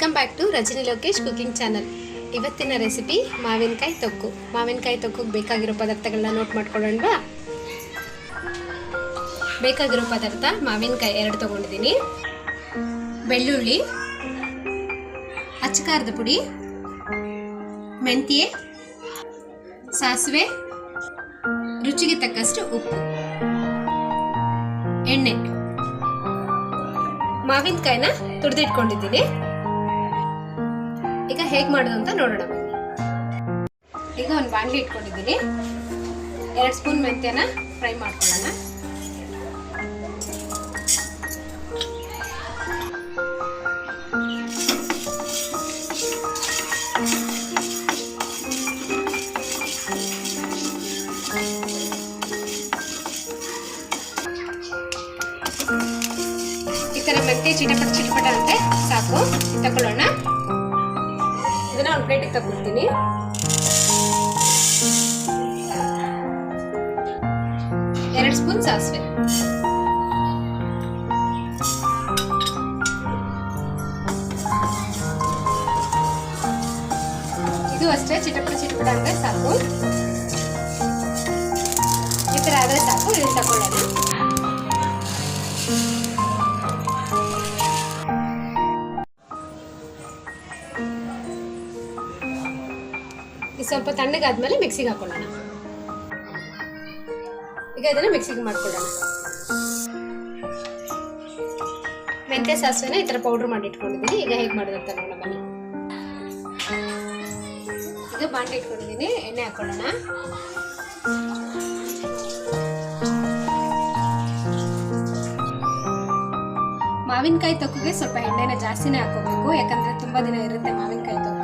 Welcome back to Rajani Lokesh cooking channel. ಇವತ್ತಿನ recipe ಮಾವಿನಕಾಯಿ ತೊಕ್ಕು. ಮಾವಿನಕಾಯಿ ತೊಕ್ಕಿಗೆ ಬೇಕಾಗಿರೋ ಪದಾರ್ಥಗಳನ್ನ ನೋಟ್ ಮಾಡ್ಕೊಳ್ಳೋಣವಾ? ಬೇಕಾಗಿರೋ ಪದಾರ್ಥ ಮಾವಿನಕಾಯಿ 2 ತಗೊಂಡಿದ್ದೀನಿ, ಬೆಳ್ಳುಳ್ಳಿ, ಅಚ್ಚಕಾರದ ಪುಡಿ, ಮೆಂತ್ಯೆ, ಸಾಸಿವೆ, ರುಚಿಗೆ ತಕ್ಕಷ್ಟು ಉಪ್ಪು, ಎಣ್ಣೆ. ಮಾವಿನಕಾಯಿನ ತುರಿದಿಟ್ಕೊಂಡಿದ್ದೀನಿ. ಈಗ ಹೇಗೆ ಮಾಡೋದು ಅಂತ ನೋಡೋಣ ಬನ್ನಿ. ಈಗ ಒಂದು ಬಾಣಲಿ ಇಟ್ಕೊಂಡಿದ್ದೀನಿ. 2 ಸ್ಪೂನ್ ಮೆಂತ್ಯನ ಫ್ರೈ ಮಾಡ್ಕೊಳ್ಳೋಣ. ಈ ಥರ ಮೆಂತ್ಯ ಚಿಟಪಟ ಅಂದ್ರೆ ಸಾಕು. ತಗೊಳ್ಳೋಣ. ಇದನ್ನ ಒಂದು ಪ್ಲೇಟಿಗೆ ತಗೊಳ್ತೀನಿ. ಎರಡು ಸ್ಪೂನ್ ಸಾಸಿವೆ, ಇದು ಅಷ್ಟೇ ಚಿಟಪಟ ಅಂದ್ರೆ ಸಾಕು. ಈ ತರ ಆದ್ರೆ ಸಾಕು. ಇದನ್ನ ತಗೊಳ್ಳೋಣ. ಸ್ವಲ್ಪ ತಣ್ಣಗಾದ್ಮೇಲೆ ಮಿಕ್ಸಿಗೆ ಹಾಕೊಳ್ಳೋಣ. ಈಗ ಇದನ್ನ ಮಿಕ್ಸಿಗೆ ಮಾಡ್ಕೊಳ್ಳೋಣ. ಮೆಂತ್ಯ ಸಾಸಿವೆನ ಈ ತರ ಪೌಡರ್ ಮಾಡಿ ಇಟ್ಕೊಂಡಿದ್ದೀನಿ. ಈಗ ಹೇಗೆ ಮಾಡೋದು ಅಂತ ನೋಡೋಣ ಬನ್ನಿ. ಈಗ ಬಾಂಡೆ ಇಟ್ಕೊಂಡಿದ್ದೀನಿ, ಎಣ್ಣೆ ಹಾಕೊಳ್ಳೋಣ. ಮಾವಿನಕಾಯಿ ತೊಕ್ಕಿಗೆ ಸ್ವಲ್ಪ ಎಣ್ಣೆನ ಜಾಸ್ತಿನೇ ಹಾಕೋಬೇಕು, ಯಾಕಂದ್ರೆ ತುಂಬಾ ದಿನ ಇರುತ್ತೆ ಮಾವಿನಕಾಯಿ ತೊಕ್ಕು.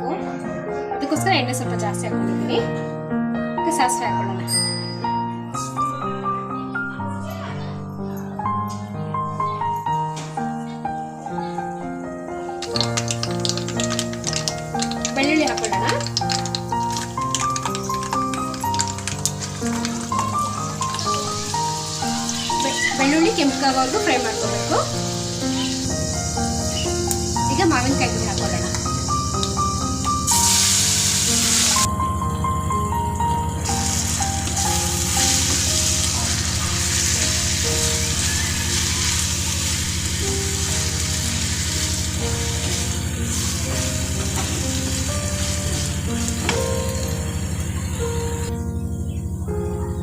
ಅದಕ್ಕೋಸ್ಕರ ಎಣ್ಣೆ ಸ್ವಲ್ಪ ಜಾಸ್ತಿ ಹಾಕೊಂಡಿದ್ದೀನಿ. ಈಗ ಸಾಸಿವೆ ಹಾಕೊಳ್ಳೋಣ. ಬೆಳ್ಳುಳ್ಳಿ ಹಾಕೊಳ್ಳೋಣ. ಬೆಳ್ಳುಳ್ಳಿ ಕೆಂಪಗಾಗೋವರೆಗೂ ಫ್ರೈ ಮಾಡ್ಕೋಬೇಕು. ಈಗ ಮಾವಿನಕಾಯಿ ಹಾಕೊಳ್ಳೋಣ.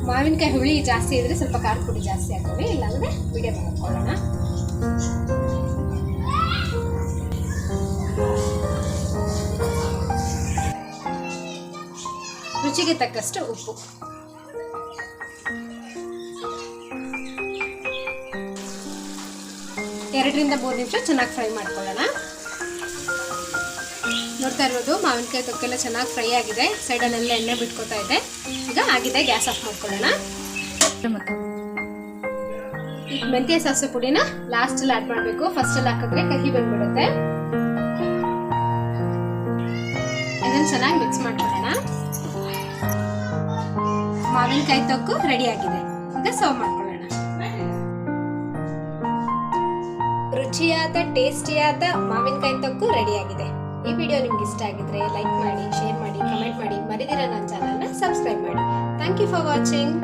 ಮಾವಿನಕಾಯಿ ಹುಳಿ ಜಾಸ್ತಿ ಇದ್ರೆ ಸ್ವಲ್ಪ ಖಾರದ ಪುಡಿ ಜಾಸ್ತಿ ಹಾಕೋವಿ, ಇಲ್ಲಾಂದ್ರೆ ಮೀಡಿಯಂ ಹಾಕೊಳ್ಳೋಣ. ರುಚಿಗೆ ತಕ್ಕಷ್ಟು ಉಪ್ಪು. ಎರಡರಿಂದ 3 ನಿಮಿಷ ಚೆನ್ನಾಗಿ ಫ್ರೈ ಮಾಡ್ಕೊಳ್ಳೋಣ. ನೋಡ್ತಾ ಇರೋದು ಮಾವಿನಕಾಯಿ ತೊಕ್ಕೆಲ್ಲ ಚೆನ್ನಾಗಿ ಫ್ರೈ ಆಗಿದೆ. ಸೈಡಲ್ಲೆಲ್ಲ ಎಣ್ಣೆ ಬಿಟ್ಕೋತಾ ಇದೆ. ಈಗ ಆಗಿದೆ, ಗ್ಯಾಸ್ ಆಫ್ ಮಾಡ್ಕೊಳ್ಳೋಣ. ಈಗ ಮೆಂತ್ಯ ಸಾಸಿವೆ ಪುಡಿನ ಲಾಸ್ಟ್ ಅಲ್ಲಿ ಆಡ್ ಮಾಡಬೇಕು. ಫಸ್ಟ್ ಅಲ್ಲಿ ಹಾಕಿದ್ರೆ ಕಹಿ ಬಂದ್ಬಿಡುತ್ತೆ. ಇದನ್ನ ಚೆನ್ನಾಗಿ ಮಿಕ್ಸ್ ಮಾಡ್ಕೊಳ್ಳೋಣ. ಮಾವಿನಕಾಯಿ ತೊಕ್ಕು ರೆಡಿ ಆಗಿದೆ. ಈಗ ಸರ್ವ್ ಮಾಡ್ಕೊಳ್ಳೋಣ. ರುಚಿಯಾದ ಟೇಸ್ಟಿಯಾದ ಮಾವಿನಕಾಯಿ ತೊಕ್ಕು ರೆಡಿ ಆಗಿದೆ. ಈ ವಿಡಿಯೋ ನಿಮ್ಗೆ ಇಷ್ಟ ಆಗಿದ್ರೆ ಲೈಕ್ ಮಾಡಿ, ಶೇರ್ ಮಾಡಿ, ಕಮೆಂಟ್ ಮಾಡಿ, ಮರಿದಿರ ನನ್ನ ಚಾನಲ್ನ ಸಬ್ಸ್ಕ್ರೈಬ್ ಮಾಡಿ. Thank you for watching.